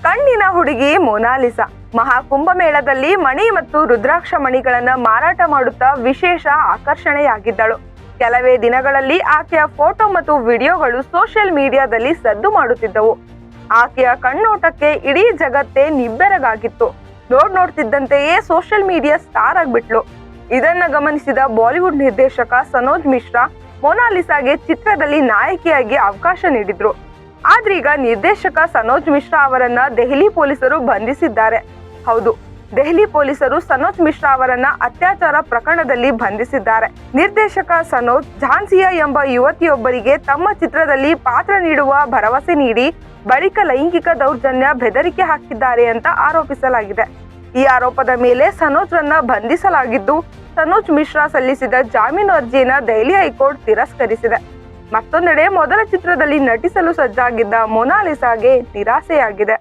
ಕಣ್ಣಿನ ಹುಡುಗಿ ಮೊನಾಲಿಸಾ ಮಹಾಕುಂಭಮೇಳದಲ್ಲಿ ಮಣಿ ಮತ್ತು ರುದ್ರಾಕ್ಷ ಮಣಿಗಳನ್ನ ಮಾರಾಟ ಮಾಡುತ್ತಾ ವಿಶೇಷ ಆಕರ್ಷಣೆಯಾಗಿದ್ದಳು. ಕೆಲವೇ ದಿನಗಳಲ್ಲಿ ಆಕೆಯ ಫೋಟೋ ಮತ್ತು ವಿಡಿಯೋಗಳು ಸೋಷಿಯಲ್ ಮೀಡಿಯಾದಲ್ಲಿ ಸದ್ದು ಮಾಡುತ್ತಿದ್ದವು. ಆಕೆಯ ಕಣ್ಣೋಟಕ್ಕೆ ಇಡೀ ಜಗತ್ತೇ ನಿಬ್ಬೆರಗಾಗಿತ್ತು. ನೋಡ್ತಿದ್ದಂತೆಯೇ ಸೋಷಿಯಲ್ ಮೀಡಿಯಾ ಸ್ಟಾರ್ ಆಗ್ಬಿಟ್ಲು. ಇದನ್ನ ಗಮನಿಸಿದ ಬಾಲಿವುಡ್ ನಿರ್ದೇಶಕ ಸನೋಜ್ ಮಿಶ್ರಾ ಮೊನಾಲಿಸಾಗೆ ಚಿತ್ರದಲ್ಲಿ ನಾಯಕಿಯಾಗಿ ಅವಕಾಶ ನೀಡಿದ್ರು. ಆದ್ರೀಗ ನಿರ್ದೇಶಕ ಸನೋಜ್ ಮಿಶ್ರಾ ಅವರನ್ನ ದೆಹಲಿ ಪೊಲೀಸರು ಬಂಧಿಸಿದ್ದಾರೆ. ಹೌದು, ದೆಹಲಿ ಪೊಲೀಸರು ಸನೋಜ್ ಮಿಶ್ರಾ ಅವರನ್ನ ಅತ್ಯಾಚಾರ ಪ್ರಕರಣದಲ್ಲಿ ಬಂಧಿಸಿದ್ದಾರೆ. ನಿರ್ದೇಶಕ ಸನೋಜ್ ಝಾನ್ಸಿಯಾ ಎಂಬ ಯುವತಿಯೊಬ್ಬರಿಗೆ ತಮ್ಮ ಚಿತ್ರದಲ್ಲಿ ಪಾತ್ರ ನೀಡುವ ಭರವಸೆ ನೀಡಿ ಬಳಿಕ ಲೈಂಗಿಕ ದೌರ್ಜನ್ಯ ಬೆದರಿಕೆ ಹಾಕಿದ್ದಾರೆ ಅಂತ ಆರೋಪಿಸಲಾಗಿದೆ. ಈ ಆರೋಪದ ಮೇಲೆ ಸನೋಜ್ ರನ್ನ ಬಂಧಿಸಲಾಗಿದ್ದು, ಸನೋಜ್ ಮಿಶ್ರಾ ಸಲ್ಲಿಸಿದ ಜಾಮೀನು ಅರ್ಜಿಯನ್ನ ದೆಹಲಿ ಹೈಕೋರ್ಟ್ ತಿರಸ್ಕರಿಸಿದೆ. ಮತ್ತೊಂದೆಡೆ ಮೊದಲ ಚಿತ್ರದಲ್ಲಿ ನಟಿಸಲು ಸಜ್ಜಾಗಿದ್ದ ಮೊನಾಲಿಸಾಗೆ ನಿರಾಸೆಯಾಗಿದೆ.